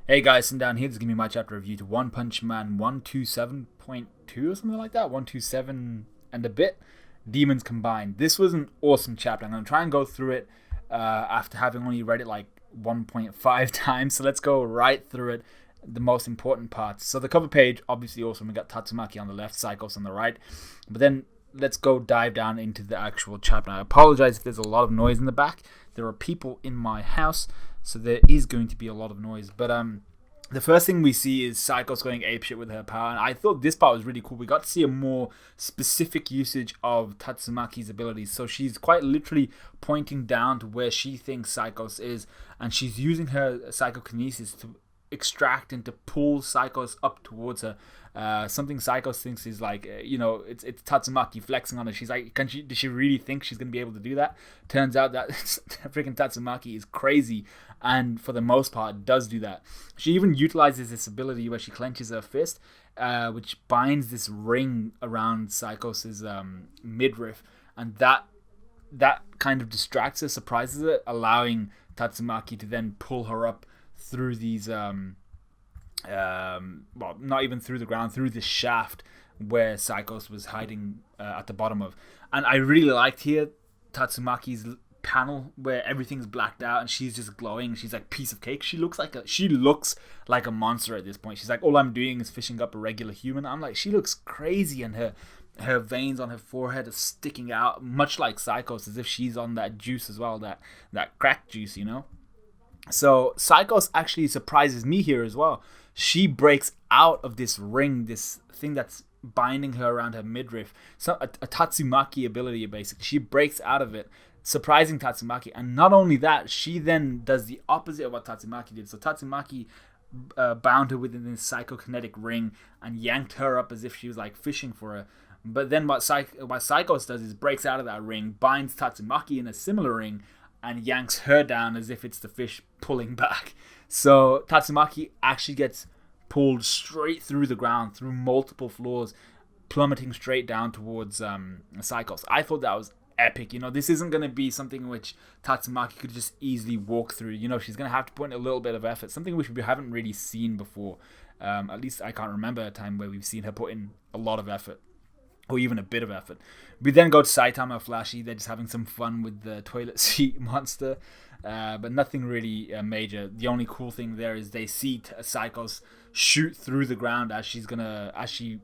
Hey guys, and down here, this is going to be my chapter review to One Punch Man 127.2 or something like that. 127 and a bit. Demons Combined. This was an awesome chapter. I'm going to try and go through it after having only read it like 1.5 times. So let's go right through it, the most important parts. So the cover page, obviously awesome. We got Tatsumaki on the left, Psychos on the right. But then let's go dive down into the actual chapter. I apologize if there's a lot of noise in the back. There are people in my house, so there is going to be a lot of noise. But the first thing we see is Psychos going apeshit with her power, and I thought this part was really cool. We got to see a more specific usage of Tatsumaki's abilities. So she's quite literally pointing down to where she thinks Psychos is, and she's using her psychokinesis to extract and to pull Psychos up towards her. Something Psychos thinks is like, it's Tatsumaki flexing on her. She's like, does she really think she's going to be able to do that? Turns out that freaking Tatsumaki is crazy and for the most part does do that. She even utilizes this ability where she clenches her fist, which binds this ring around Psychos' midriff, and that kind of distracts her, surprises her, allowing Tatsumaki to then pull her up through these not even through the ground, through the shaft where Psychos was hiding at the bottom of. And I really liked here Tatsumaki's panel where everything's blacked out and she's just glowing. She's like piece of cake. She looks like a monster at this point. She's like, all I'm doing is fishing up a regular human. I'm like, she looks crazy, and her veins on her forehead are sticking out, much like Psychos, as if she's on that juice as well, that crack juice, So Psychos actually surprises me here as well. She breaks out of this ring, this thing that's binding her around her midriff. So a Tatsumaki ability, basically. She breaks out of it, surprising Tatsumaki. And not only that, she then does the opposite of what Tatsumaki did. So Tatsumaki bound her within this psychokinetic ring and yanked her up as if she was like fishing for her. But then what Psychos does is breaks out of that ring, binds Tatsumaki in a similar ring, and yanks her down as if it's the fish pulling back. So Tatsumaki actually gets pulled straight through the ground, through multiple floors, plummeting straight down towards Psychos. I thought that was epic. This isn't going to be something which Tatsumaki could just easily walk through. She's going to have to put in a little bit of effort, something which we haven't really seen before. At least I can't remember a time where we've seen her put in a lot of effort, or even a bit of effort. We then go to Saitama Flashy. They're just having some fun with the toilet seat monster, but nothing really major. The only cool thing there is they see Psychos shoot through the ground as she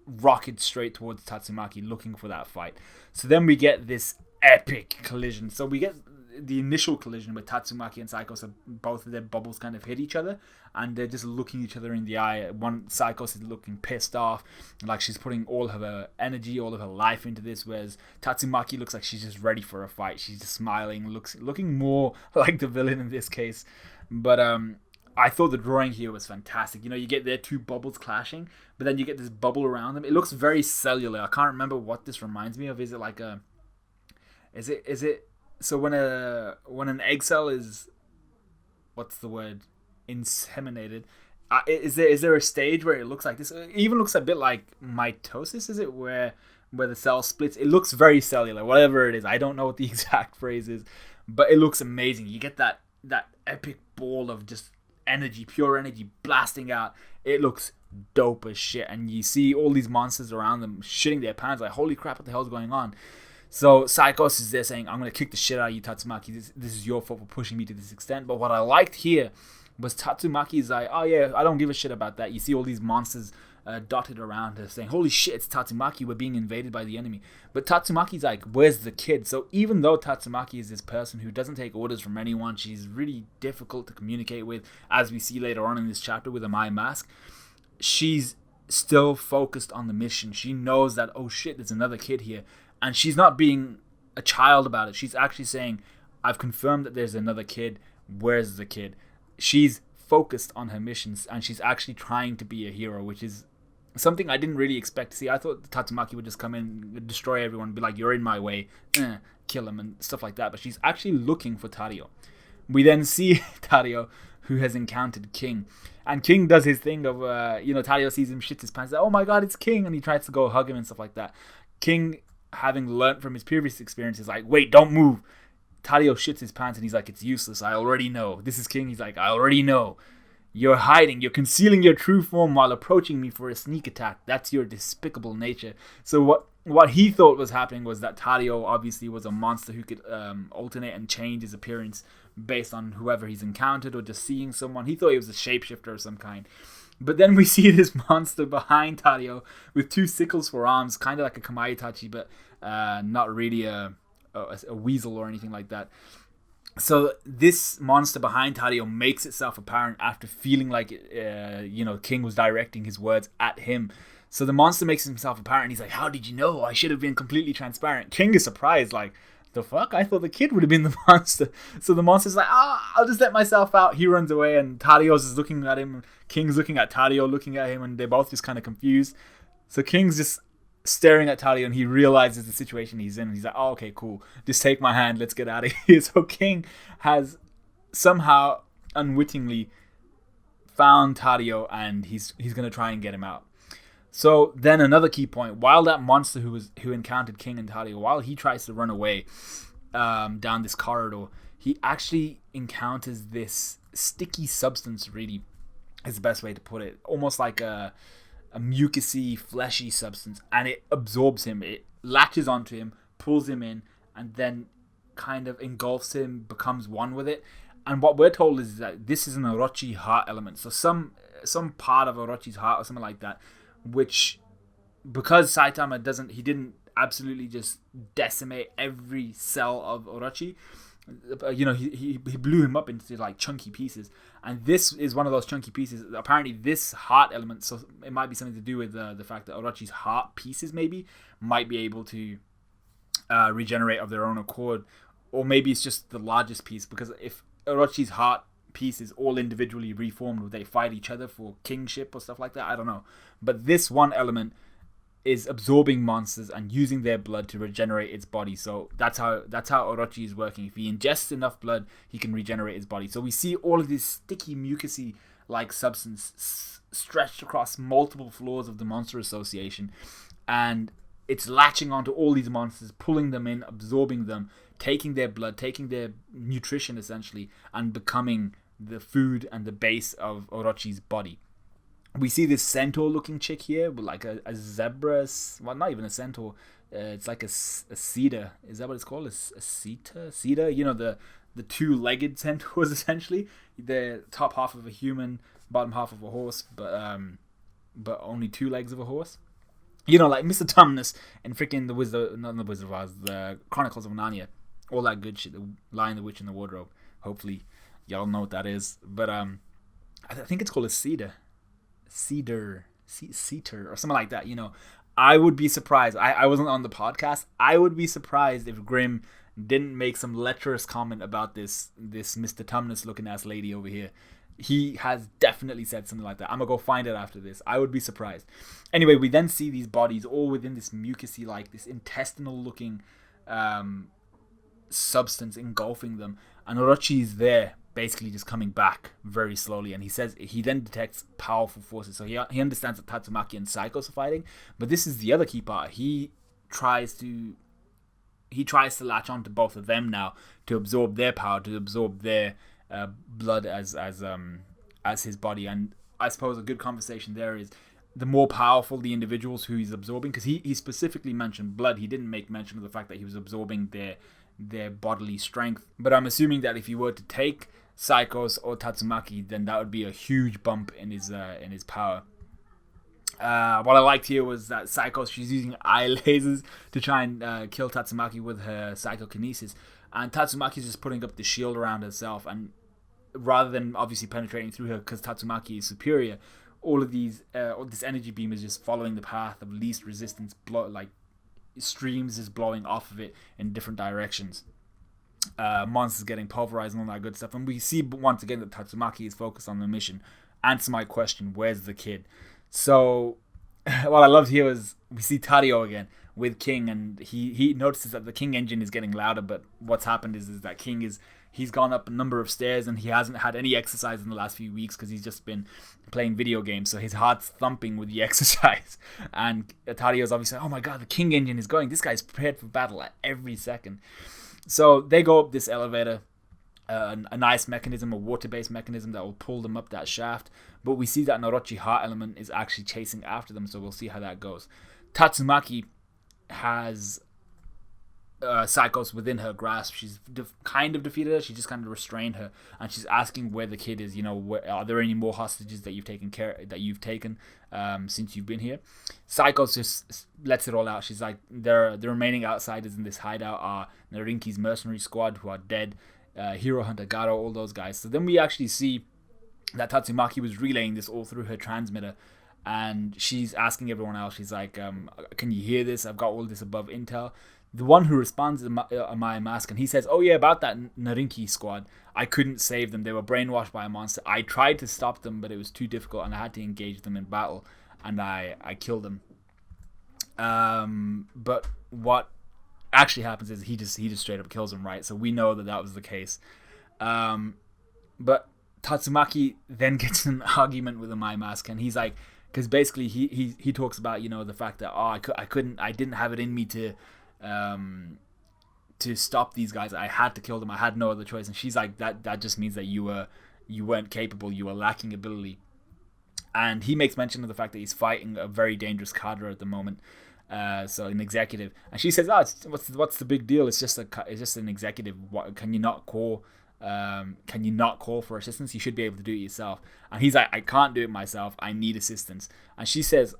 rockets straight towards Tatsumaki, looking for that fight. So then we get this epic collision. So we get the initial collision where Tatsumaki and Psychos, both of their bubbles kind of hit each other, and they're just looking each other in the eye. One Psychos is looking pissed off, like she's putting all of her energy, all of her life into this, whereas Tatsumaki looks like she's just ready for a fight. She's just smiling, looking more like the villain in this case. But I thought the drawing here was fantastic. You get their two bubbles clashing, but then you get this bubble around them. It looks very cellular. I can't remember what this reminds me of. Is it like a? Is it? So when an egg cell is, what's the word, inseminated, is there a stage where it looks like this? It even looks a bit like mitosis. Is it where the cell splits? It looks very cellular. Whatever it is, I don't know what the exact phrase is, but it looks amazing. You get that epic ball of just energy, pure energy blasting out. It looks dope as shit, and you see all these monsters around them shitting their pants like, holy crap, what the hell's going on? So Psychos is there saying, I'm going to kick the shit out of you, Tatsumaki. This is your fault for pushing me to this extent. But what I liked here was Tatsumaki's like, oh yeah, I don't give a shit about that. You see all these monsters dotted around her saying, holy shit, it's Tatsumaki, we're being invaded by the enemy. But Tatsumaki's like, where's the kid? So even though Tatsumaki is this person who doesn't take orders from anyone, she's really difficult to communicate with, as we see later on in this chapter with a Mai mask, she's still focused on the mission. She knows that, oh shit, there's another kid here. And she's not being a child about it. She's actually saying, I've confirmed that there's another kid. Where's the kid? She's focused on her missions, and she's actually trying to be a hero, which is something I didn't really expect to see. I thought Tatsumaki would just come in, destroy everyone, be like, you're in my way, kill him, and stuff like that. But she's actually looking for Tario. We then see Tario, who has encountered King. And King does his thing of, Tario sees him, shits his pants, like, oh my god, it's King, and he tries to go hug him and stuff like that. King, having learnt from his previous experiences, like, wait, don't move. Tadio shits his pants and he's like, it's useless. I already know. This is King. He's like, I already know. You're hiding. You're concealing your true form while approaching me for a sneak attack. That's your despicable nature. So what he thought was happening was that Tadio obviously was a monster who could alternate and change his appearance based on whoever he's encountered or just seeing someone. He thought he was a shapeshifter of some kind. But then we see this monster behind Tadio with 2 sickles for arms, kind of like a Kamaitachi, but not really a weasel or anything like that. So this monster behind Tadio makes itself apparent after feeling like King was directing his words at him. So the monster makes himself apparent. He's like, "How did you know? I should have been completely transparent." King is surprised, like, "The fuck? I thought the kid would have been the monster." So the monster's like, "I'll just let myself out." He runs away, and Tadio's is looking at him. King's looking at Tadio, looking at him, and they're both just kind of confused. So King's just staring at Tadio, and he realizes the situation he's in. And he's like, "Oh, okay, cool. Just take my hand. Let's get out of here." So King has somehow unwittingly found Tadio, and he's gonna try and get him out. So then another key point: while that monster who encountered King and Tadio, while he tries to run away down this corridor, he actually encounters this sticky substance. Really, is the best way to put it. Almost like a mucousy, fleshy substance, and it absorbs him. It latches onto him, pulls him in, and then kind of engulfs him, becomes one with it. And what we're told is that this is an Orochi heart element. So some part of Orochi's heart or something like that, which, because Saitama didn't absolutely just decimate every cell of Orochi. He blew him up into like chunky pieces, and this is one of those chunky pieces. Apparently this heart element, so it might be something to do with the fact that Orochi's heart pieces maybe might be able to regenerate of their own accord, or maybe it's just the largest piece, because if Orochi's heart pieces all individually reformed, would they fight each other for kingship or stuff like that? I don't know, but this one element is absorbing monsters and using their blood to regenerate its body. So that's how Orochi is working. If he ingests enough blood, he can regenerate his body. So we see all of this sticky, mucousy like substance stretched across multiple floors of the Monster Association, and it's latching onto all these monsters, pulling them in, absorbing them, taking their blood, taking their nutrition essentially, and becoming the food and the base of Orochi's body. We see this centaur-looking chick here with like a zebra. Well, not even a centaur. It's like a cedar. Is that what it's called? A cedar? Cedar? You know, the 2-legged centaurs, essentially. The top half of a human, bottom half of a horse, but only 2 legs of a horse. You know, like Mr. Tumnus and freaking the Chronicles of Narnia. All that good shit. The Lion, the Witch, and the Wardrobe. Hopefully, y'all know what that is. But I think it's called a cedar. Cedar or something like that. I would be surprised. I wasn't on the podcast. I would be surprised if Grimm didn't make some lecherous comment about this Mr. Tumnus looking ass lady over here. He has definitely said something like that. I'm gonna go find it after this. I would be surprised. Anyway, we then see these bodies all within this mucousy, like this intestinal looking substance engulfing them, and Orochi is there, basically just coming back very slowly, and he says he then detects powerful forces. So he understands that Tatsumaki and Psychos are fighting, but this is the other key part. He tries to latch on to both of them now to absorb their power, to absorb their blood as his body. And I suppose a good conversation there is the more powerful the individuals who he's absorbing, because he specifically mentioned blood. He didn't make mention of the fact that he was absorbing their bodily strength. But I'm assuming that if you were to take Psychos or Tatsumaki, then that would be a huge bump in his power. What I liked here was that Psychos, she's using eye lasers to try and kill Tatsumaki with her psychokinesis, and Tatsumaki's just putting up the shield around herself, and rather than obviously penetrating through her because Tatsumaki is superior, all this energy beam is just following the path of least resistance, like streams is blowing off of it in different directions. Monsters getting pulverized and all that good stuff, and we see once again that Tatsumaki is focused on the mission. Answer my question, where's the kid? So what I loved here was we see Tadio again with King, and he notices that the King engine is getting louder, but what's happened is that King he's gone up a number of stairs, and he hasn't had any exercise in the last few weeks because he's just been playing video games, so his heart's thumping with the exercise. And Tadio's obviously like, oh my god, the King engine is going, this guy's prepared for battle at every second. So they go up this elevator, a nice mechanism, a water-based mechanism that will pull them up that shaft. But we see that an Orochi heart element is actually chasing after them, so we'll see how that goes. Tatsumaki has Psychos within her grasp. She's kind of defeated her. She just kind of restrained her, and she's asking where the kid is. Are there any more hostages that you've taken since you've been here? Psychos just lets it all out. She's like, the remaining outsiders in this hideout are Narinki's mercenary squad, who are dead. Hero Hunter Garo, all those guys. So then we actually see that Tatsumaki was relaying this all through her transmitter, and she's asking everyone else. She's like, "Can you hear this? I've got all this above intel." The one who responds is Amaya Mask, and he says, "Oh yeah, about that Narinki squad. I couldn't save them. They were brainwashed by a monster. I tried to stop them, but it was too difficult, and I had to engage them in battle, and I killed them." But what actually happens is he just straight up kills him, right? So we know that was the case. But Tatsumaki then gets in an argument with Amaya Mask, and he's like, because basically he talks about the fact that I didn't have it in me to stop these guys. I had to kill them. I had no other choice. And she's like, that just means that you weren't capable. You were lacking ability. And he makes mention of the fact that he's fighting a very dangerous cadre at the moment. So an executive, and she says, what's the big deal? It's just an executive. Can you not call for assistance? You should be able to do it yourself. And he's like, I can't do it myself. I need assistance. And she says,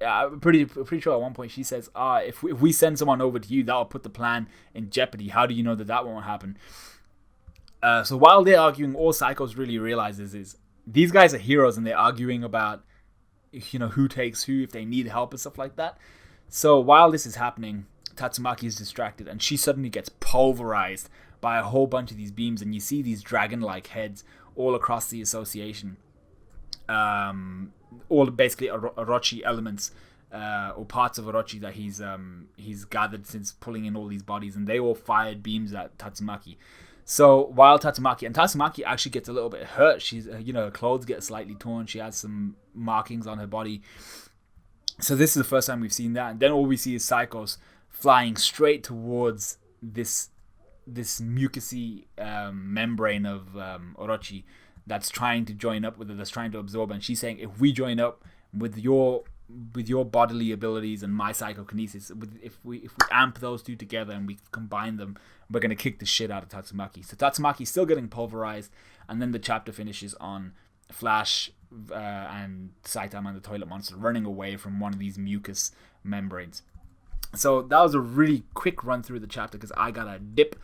I'm pretty sure at one point she says, if we send someone over to you, that will put the plan in jeopardy. How do you know that won't happen? So while they're arguing, all Psychos really realizes is these guys are heroes, and they're arguing about who takes who, if they need help and stuff like that. So while this is happening, Tatsumaki is distracted, and she suddenly gets pulverized by a whole bunch of these beams, and you see these dragon-like heads all across the association. All basically Orochi elements, or parts of Orochi that he's gathered since pulling in all these bodies, and they all fired beams at Tatsumaki. So while Tatsumaki actually gets a little bit hurt, she's her clothes get slightly torn. She has some markings on her body. So this is the first time we've seen that, and then all we see is Psychos flying straight towards this mucousy membrane of Orochi that's trying to join up with her, that's trying to absorb. And she's saying, if we join up with your bodily abilities and my psychokinesis, if we amp those two together and we combine them, we're gonna kick the shit out of Tatsumaki. So Tatsumaki's still getting pulverized, and then the chapter finishes on Flash and Saitama and the toilet monster running away from one of these mucus membranes. So that was a really quick run through the chapter because I got a dip,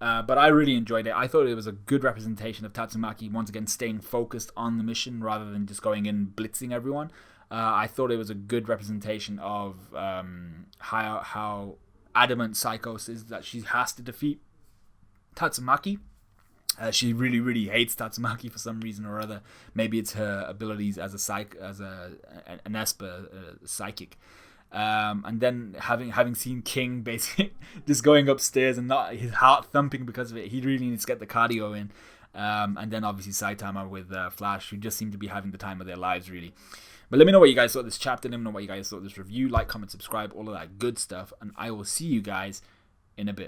but I really enjoyed it. I thought it was a good representation of Tatsumaki once again staying focused on the mission rather than just going in and blitzing everyone. I thought it was a good representation of how adamant Psychos is that she has to defeat Tatsumaki. She really, really hates Tatsumaki for some reason or other. Maybe it's her abilities as an Esper psychic. And then having seen King basically just going upstairs and not his heart thumping because of it, he really needs to get the cardio in. And then obviously Saitama with Flash, who just seem to be having the time of their lives, really. But let me know what you guys thought of this chapter. Let me know what you guys thought of this review. Like, comment, subscribe, all of that good stuff. And I will see you guys in a bit.